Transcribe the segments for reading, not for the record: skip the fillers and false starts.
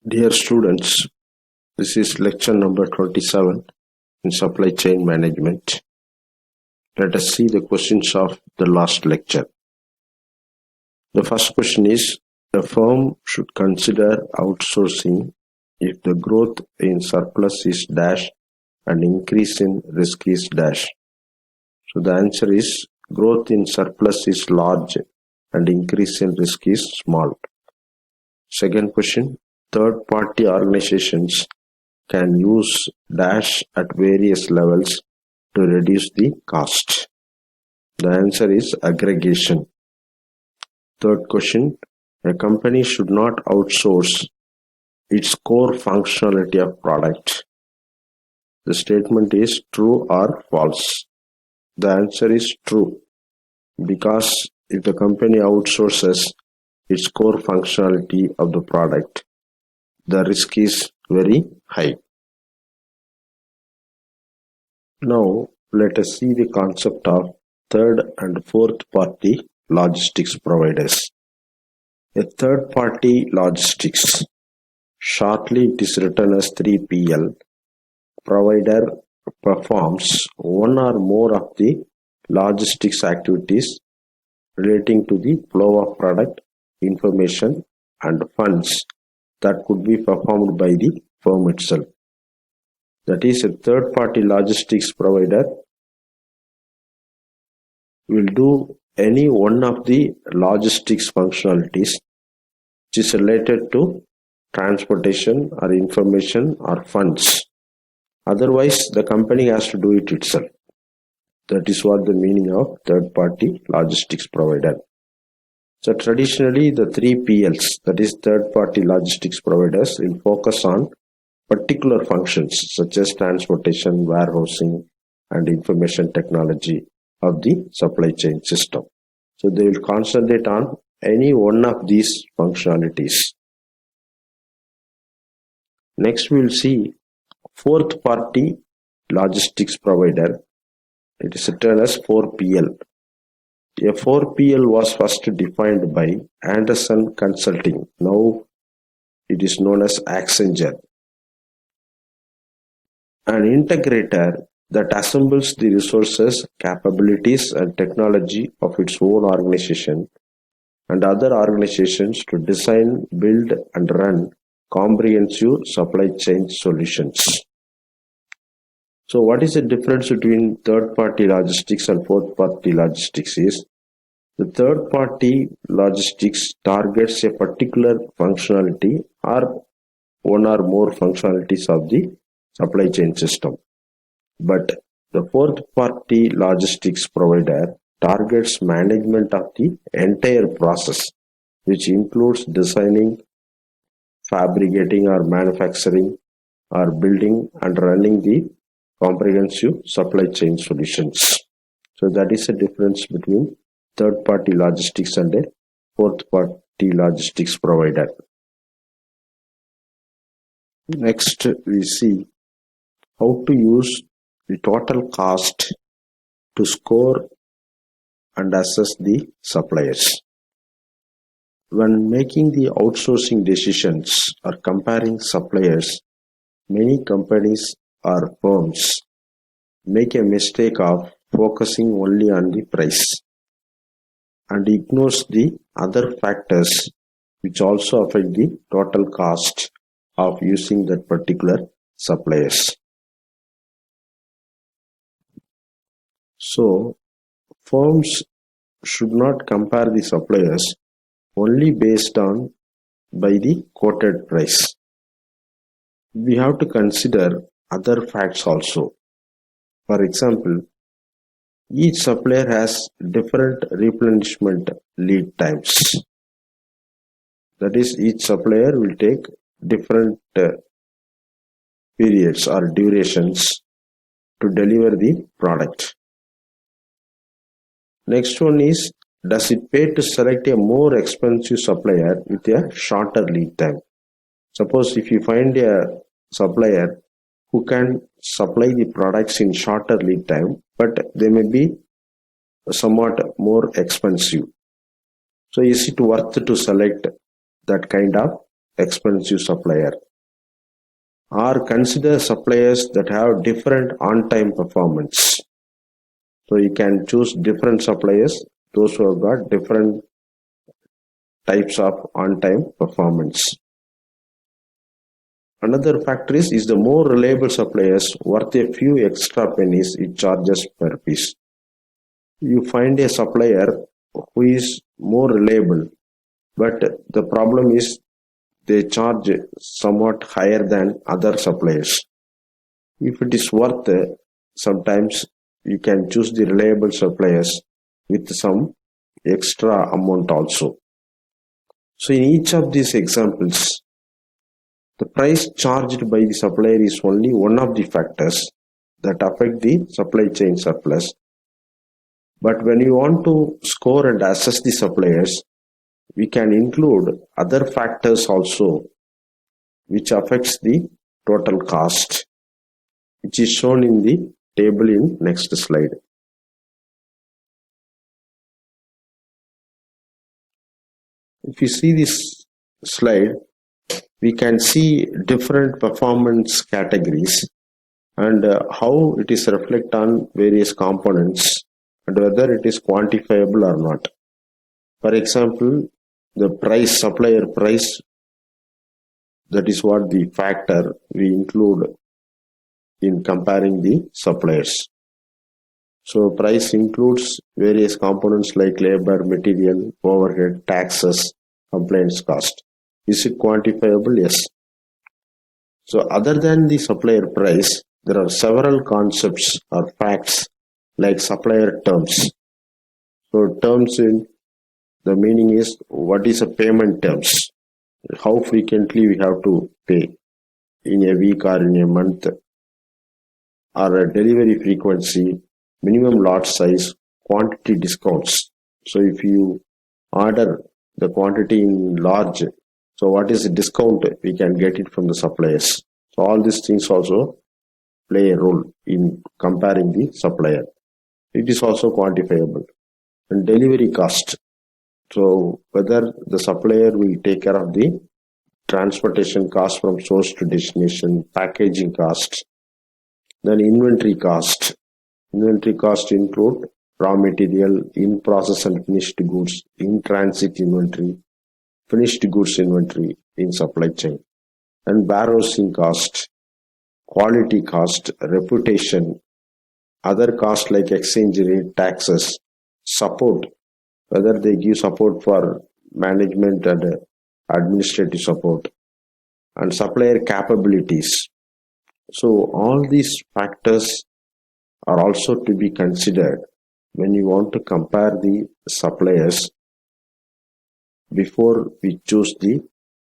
Dear students, this is lecture number 27 in supply chain management. Let us see the questions of the last lecture. The first question is, a firm should consider outsourcing if the growth in surplus is dash and increase in risk is dash. So the answer is, growth in surplus is large and increase in risk is small. Second question, third-party organizations can use dash at various levels to reduce the cost. The answer is aggregation. Third question, a company should not outsource its core functionality of product. The statement is true or false. The answer is true, because if the company outsources its core functionality of the product, the risk is very high. Now, let us see the concept of third and fourth party logistics providers. A third party logistics, shortly it is written as 3PL, provider performs one or more of the logistics activities relating to the flow of product, information and funds that could be performed by the firm itself. That is, a third-party logistics provider will do any one of the logistics functionalities which is related to transportation or information or funds. Otherwise, the company has to do it itself. That is what the meaning of third-party logistics provider. So traditionally, the 3PLs, that is third-party logistics providers, will focus on particular functions such as transportation, warehousing, and information technology of the supply chain system. So they will concentrate on any one of these functionalities. Next, we will see fourth-party logistics provider. It is written as 4PL. A 4PL was first defined by Anderson Consulting. Now it is known as Accenture. An integrator that assembles the resources, capabilities, and technology of its own organization and other organizations to design, build, and run comprehensive supply chain solutions. So what is the difference between third-party logistics and fourth-party logistics is, the third-party logistics targets a particular functionality or one or more functionalities of the supply chain system. But the fourth-party logistics provider targets management of the entire process, which includes designing, fabricating or manufacturing or building and running the comprehensive supply chain solutions. So that is the difference between third-party logistics and a fourth-party logistics provider. Next, we see how to use the total cost to score and assess the suppliers. When making the outsourcing decisions or comparing suppliers, many companies or firms make a mistake of focusing only on the price and ignores the other factors which also affect the total cost of using that particular suppliers. So, firms should not compare the suppliers only based on by the quoted price. We have to consider other facts also. For example, each supplier has different replenishment lead times. That is, each supplier will take different periods or durations to deliver the product. Next one is, does it pay to select a more expensive supplier with a shorter lead time? Suppose if you find a supplier who can supply the products in shorter lead time, but they may be somewhat more expensive. So is it worth to select that kind of expensive supplier. Or consider suppliers that have different on-time performance. So you can choose different suppliers, those who have got different types of on-time performance. Another factor is the more reliable suppliers worth a few extra pennies it charges per piece. You find a supplier who is more reliable, but the problem is they charge somewhat higher than other suppliers. If it is worth, sometimes you can choose the reliable suppliers with some extra amount also. So in each of these examples, the price charged by the supplier is only one of the factors that affect the supply chain surplus. But when you want to score and assess the suppliers, we can include other factors also which affects the total cost, which is shown in the table in next slide. If you see this slide, we can see different performance categories and how it is reflect on various components and whether it is quantifiable or not. For example, the price, supplier price, that is what the factor we include in comparing the suppliers. So price includes various components like labor, material, overhead, taxes, compliance cost. Is it quantifiable? Yes. So other than the supplier price, there are several concepts or facts like supplier terms. So terms in the meaning is what is a payment terms, how frequently we have to pay in a week or in a month, or a delivery frequency, minimum lot size, quantity discounts. So if you order the quantity in large, so what is the discount we can get it from the suppliers. So all these things also play a role in comparing the supplier. It is also quantifiable. And delivery cost. So whether the supplier will take care of the transportation cost from source to destination, packaging cost, then inventory cost. Inventory cost include raw material, in process and finished goods, in transit inventory, finished goods inventory in supply chain, and warehousing cost, quality cost, reputation, other costs like exchange rate, taxes, support, whether they give support for management and administrative support, and supplier capabilities. So all these factors are also to be considered when you want to compare the suppliers before we choose the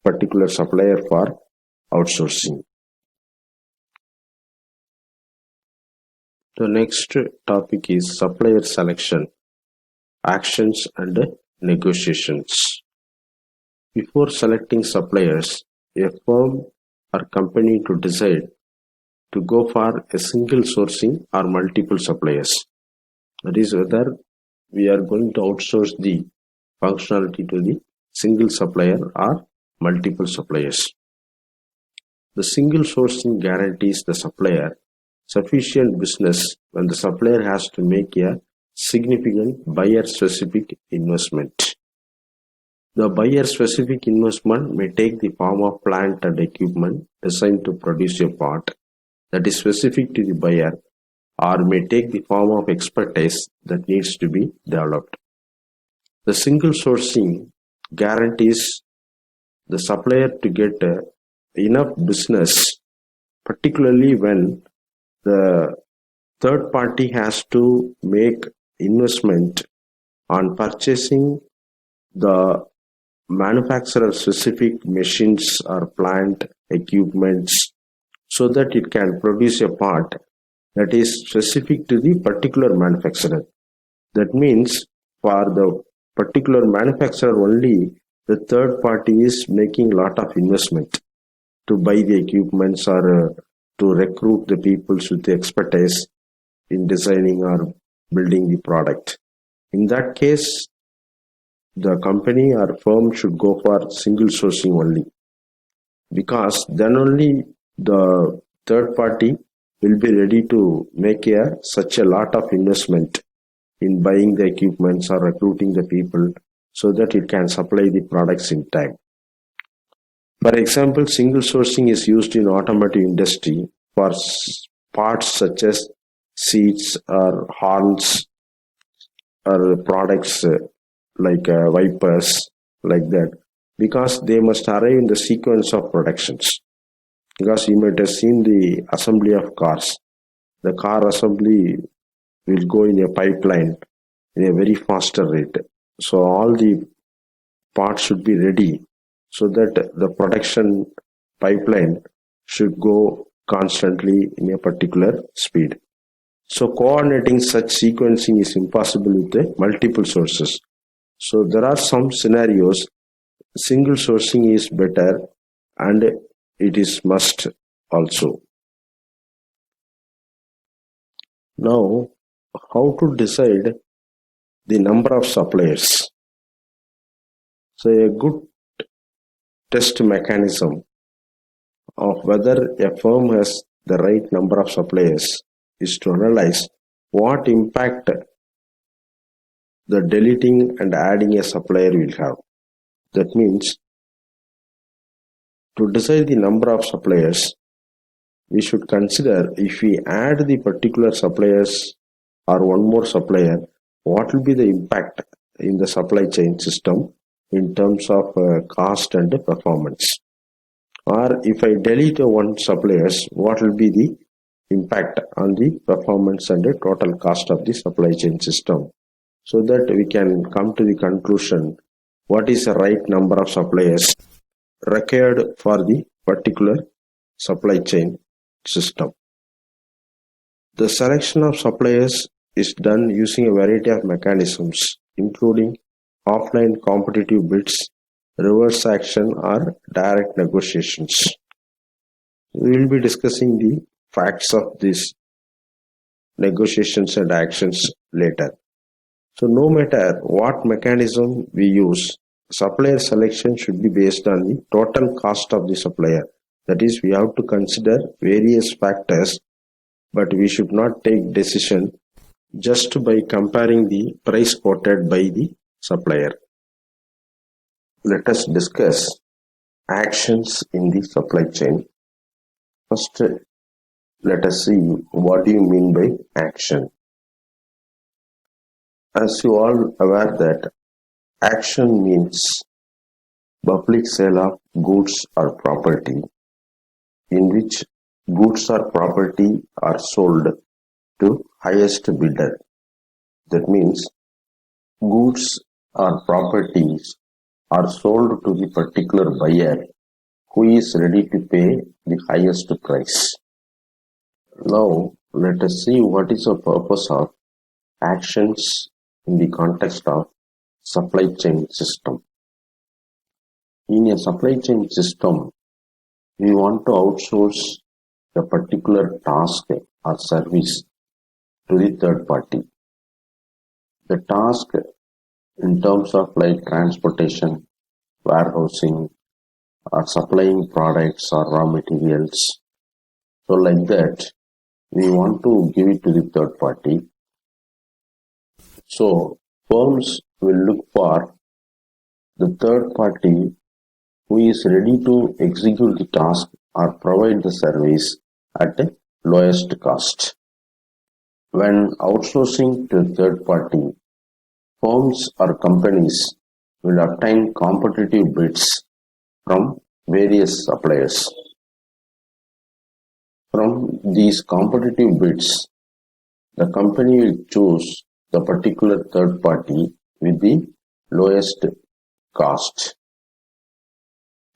particular supplier for outsourcing. The next topic is supplier selection, actions and negotiations. Before selecting suppliers, a firm or company to decide to go for a single sourcing or multiple suppliers. That is whether we are going to outsource the functionality to the single supplier or multiple suppliers. The single sourcing guarantees the supplier sufficient business when the supplier has to make a significant buyer-specific investment. The buyer-specific investment may take the form of plant and equipment designed to produce a part that is specific to the buyer, or may take the form of expertise that needs to be developed. The single sourcing guarantees the supplier to get enough business, particularly when the third party has to make investment on purchasing the manufacturer specific machines or plant equipments so that it can produce a part that is specific to the particular manufacturer. That means for the particular manufacturer only, the third party is making a lot of investment to buy the equipments or to recruit the people with the expertise in designing or building the product. In that case, the company or firm should go for single sourcing only. because then only the third party will be ready to make such a lot of investment in buying the equipments or recruiting the people so that it can supply the products in time. For example, single sourcing is used in automotive industry for parts such as seats or horns or products like wipers, like that, because they must arrive in the sequence of productions. Because you might have seen the assembly of cars. The car assembly will go in a pipeline in a very faster rate. So all the parts should be ready so that the production pipeline should go constantly in a particular speed. So coordinating such sequencing is impossible with the multiple sources. So there are some scenarios single sourcing is better and it is must also. Now, how to decide the number of suppliers? So a good test mechanism of whether a firm has the right number of suppliers is to analyze what impact the deleting and adding a supplier will have. That means to decide the number of suppliers, we should consider if we add the particular suppliers or one more supplier, what will be the impact in the supply chain system in terms of cost and performance. Or if I delete one suppliers, what will be the impact on the performance and the total cost of the supply chain system, so that we can come to the conclusion what is the right number of suppliers required for the particular supply chain system. The selection of suppliers is done using a variety of mechanisms, including offline competitive bids, reverse action, or direct negotiations. We will be discussing the facts of these negotiations and actions later. So no matter what mechanism we use, supplier selection should be based on the total cost of the supplier. That is, we have to consider various factors, but we should not take decision just by comparing the price quoted by the supplier. Let us discuss actions in the supply chain. First, let us see what do you mean by action. As you all aware that action means public sale of goods or property, in which goods or property are sold to highest bidder. That means goods or properties are sold to the particular buyer who is ready to pay the highest price. Now let us see what is the purpose of actions in the context of supply chain system. In a supply chain system, we want to outsource a particular task or service to the third party. The task in terms of like transportation, warehousing, or supplying products or raw materials. So like that, we want to give it to the third party. So firms will look for the third party who is ready to execute the task or provide the service at the lowest cost. When outsourcing to a third party, firms or companies will obtain competitive bids from various suppliers. From these competitive bids, the company will choose the particular third party with the lowest cost.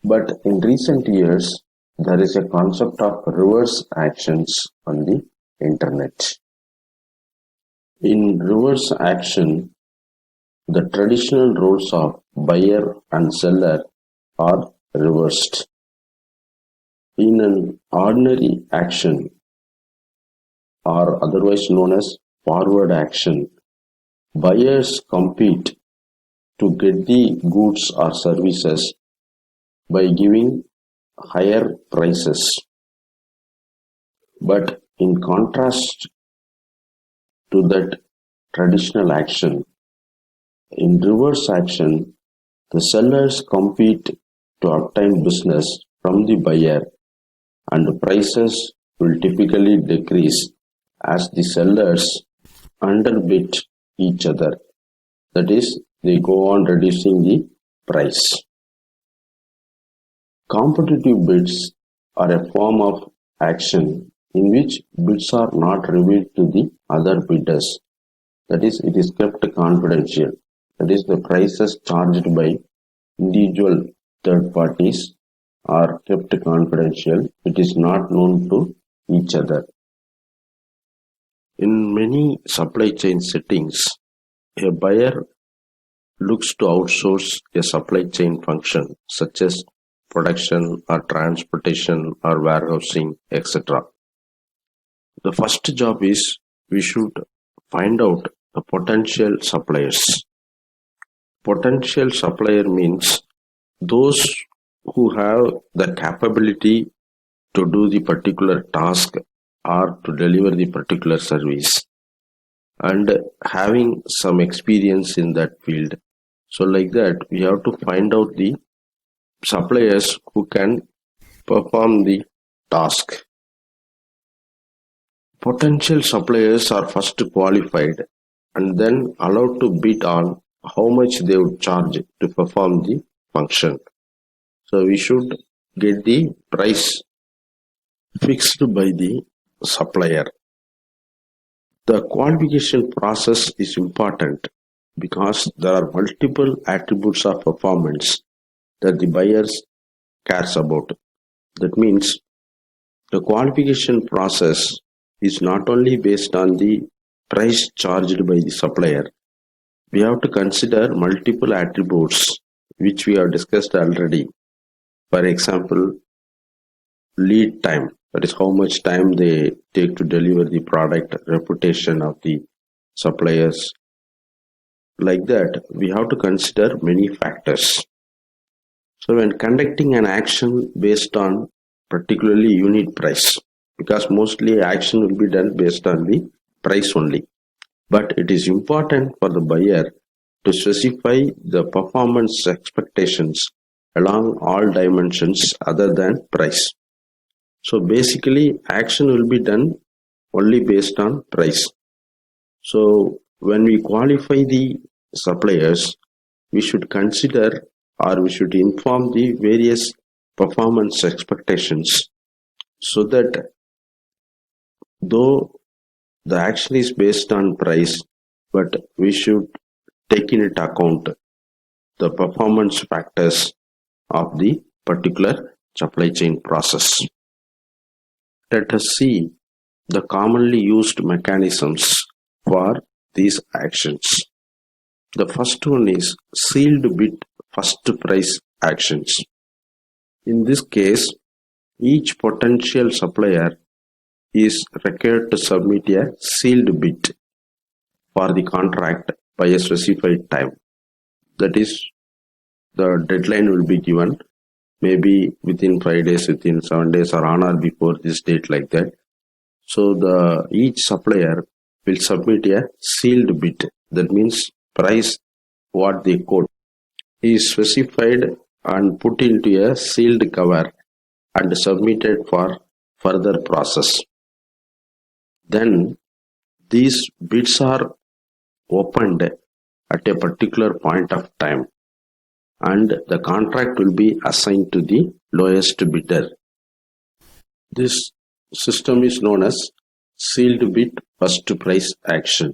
But in recent years, there is a concept of reverse actions on the internet. In reverse action, the traditional roles of buyer and seller are reversed. In an ordinary action, or otherwise known as forward action, buyers compete to get the goods or services by giving higher prices. But in contrast to that traditional action, in reverse action, the sellers compete to obtain business from the buyer, and prices will typically decrease as the sellers underbid each other. That is, they go on reducing the price. Competitive bids are a form of action in which bids are not revealed to the other bidders. That is, it is kept confidential. That is, the prices charged by individual third parties are kept confidential. It is not known to each other. In many supply chain settings, a buyer looks to outsource a supply chain function such as production or transportation or warehousing, etc. The first job is we should find out the potential suppliers. Potential supplier means those who have the capability to do the particular task or to deliver the particular service and having some experience in that field. So like that, we have to find out the suppliers who can perform the task. Potential suppliers are first qualified and then allowed to bid on how much they would charge to perform the function. So we should get the price fixed by the supplier. The qualification process is important because there are multiple attributes of performance that the buyers cares about. That means the qualification process is not only based on the price charged by the supplier. We have to consider multiple attributes which we have discussed already. For example, lead time, that is how much time they take to deliver the product, reputation of the suppliers. Like that, we have to consider many factors. So when conducting an action based on particularly unit price, because mostly action will be done based on the price only. But it is important for the buyer to specify the performance expectations along all dimensions other than price. So basically, action will be done only based on price. So when we qualify the suppliers, we should consider or we should inform the various performance expectations so that though the action is based on price, but we should take into account the performance factors of the particular supply chain process. Let us see the commonly used mechanisms for these actions. The first one is sealed bid first price actions. In this case, each potential supplier is required to submit a sealed bid for the contract by a specified time. That is, the deadline will be given maybe within 5 days, within 7 days, or on or before this date, like that. So each supplier will submit a sealed bid. That means price what they quote is specified and put into a sealed cover and submitted for further process. Then these bids are opened at a particular point of time and the contract will be assigned to the lowest bidder. This system is known as sealed bid first price action.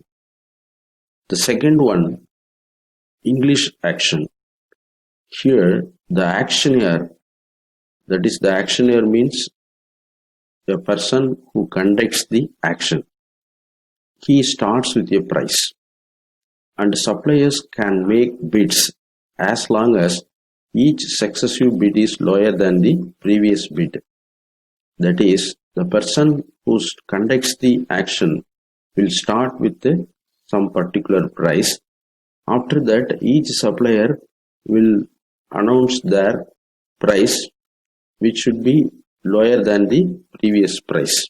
The second one, English action. Here the actioneer, that is the actioneer means a person who conducts the action. He starts with a price and suppliers can make bids as long as each successive bid is lower than the previous bid. That is, the person who conducts the action will start with some particular price. After that, each supplier will announce their price which should be lower than the previous price.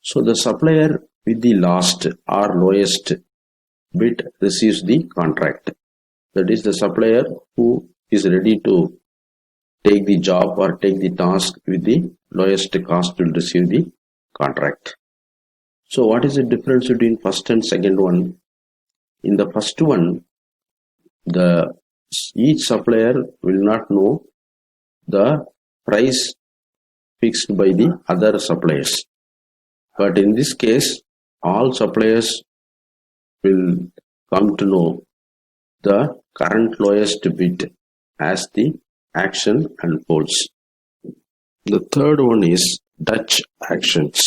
So the supplier with the last or lowest bid receives the contract. That is the supplier who is ready to take the job or take the task with the lowest cost will receive the contract. So what is the difference between first and second one? In the first one, each supplier will not know the price fixed by the other suppliers. But in this case, all suppliers will come to know the current lowest bid as the action unfolds. The third one is Dutch actions.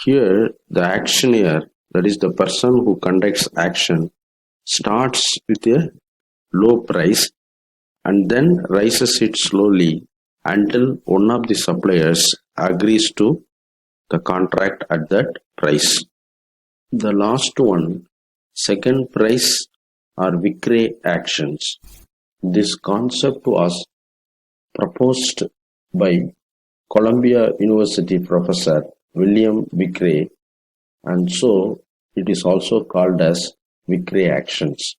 Here, the actioneer, that is the person who conducts action, starts with a low price and then raises it slowly until one of the suppliers agrees to the contract at that price. The last one, second price or Vickrey actions. This concept was proposed by Columbia University professor William Vickrey, and so it is also called as Vickrey actions.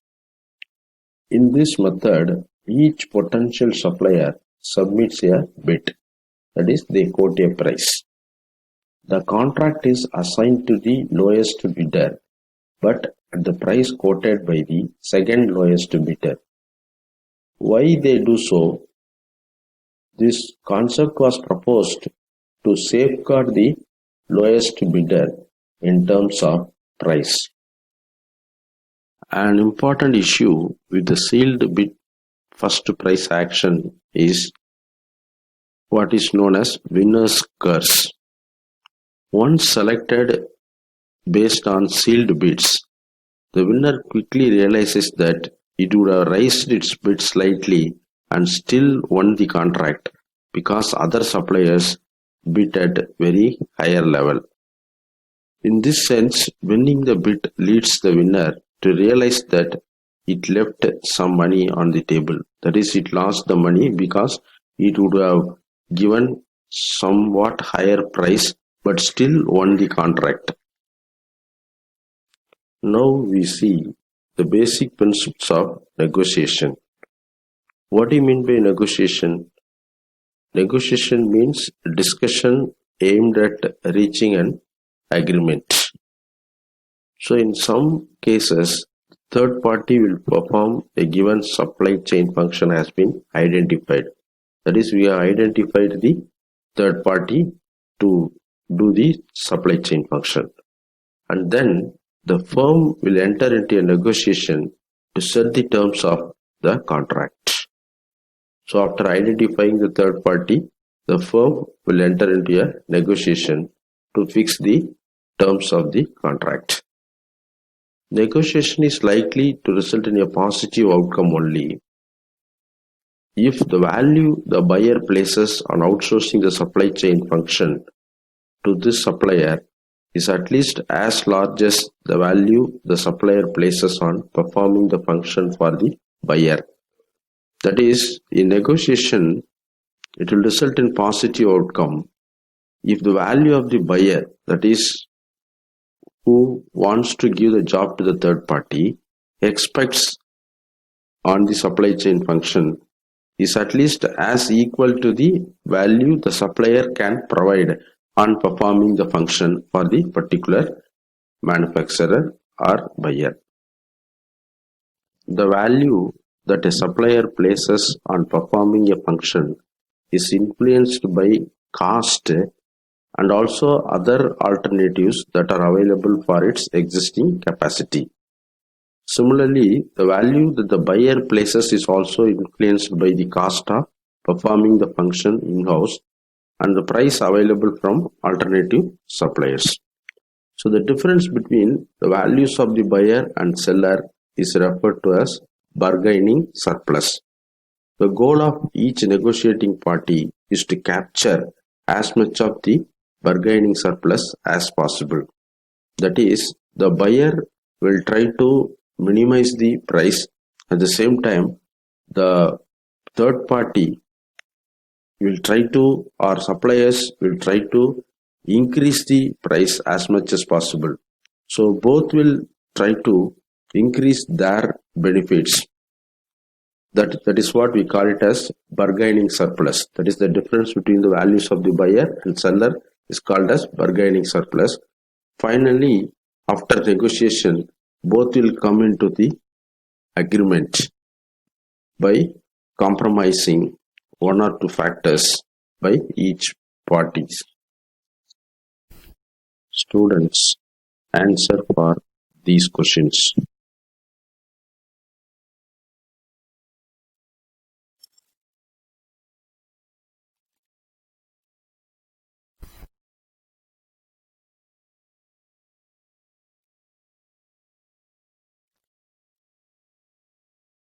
In this method, each potential supplier submits a bid, that is, they quote a price. The contract is assigned to the lowest bidder, but at the price quoted by the second lowest bidder. Why they do so? This concept was proposed to safeguard the lowest bidder in terms of price. An important issue with the sealed bid first price action is what is known as winner's curse. Once selected based on sealed bids, the winner quickly realizes that it would have raised its bid slightly and still won the contract because other suppliers bid at very higher level. In this sense, winning the bid leads the winner to realize that it left some money on the table. That is, it lost the money because it would have given somewhat higher price but still won the contract. Now we see the basic principles of negotiation. What do you mean by negotiation? Negotiation means discussion aimed at reaching an agreement. So in some cases, third party will perform a given supply chain function has been identified. That is, we have identified the third party to do the supply chain function. And then the firm will enter into a negotiation to set the terms of the contract. So after identifying the third party, the firm will enter into a negotiation to fix the terms of the contract. Negotiation is likely to result in a positive outcome only if the value the buyer places on outsourcing the supply chain function to this supplier is at least as large as the value the supplier places on performing the function for the buyer. That is, in negotiation, it will result in positive outcome if the value of the buyer, that is, who wants to give the job to the third party, expects on the supply chain function is at least as equal to the value the supplier can provide on performing the function for the particular manufacturer or buyer. The value that a supplier places on performing a function is influenced by cost and also other alternatives that are available for its existing capacity. Similarly, the value that the buyer places is also influenced by the cost of performing the function in-house and the price available from alternative suppliers. So the difference between the values of the buyer and seller is referred to as bargaining surplus. The goal of each negotiating party is to capture as much of the bargaining surplus as possible. That is, the buyer will try to minimize the price. At the same time, the third party will try to, or suppliers will try to increase the price as much as possible. So both will try to increase their benefits. That is what we call it as bargaining surplus. That is the difference between the values of the buyer and seller is called as bargaining surplus. Finally, after negotiation, both will come into the agreement by compromising one or two factors by each parties. Students, answer for these questions.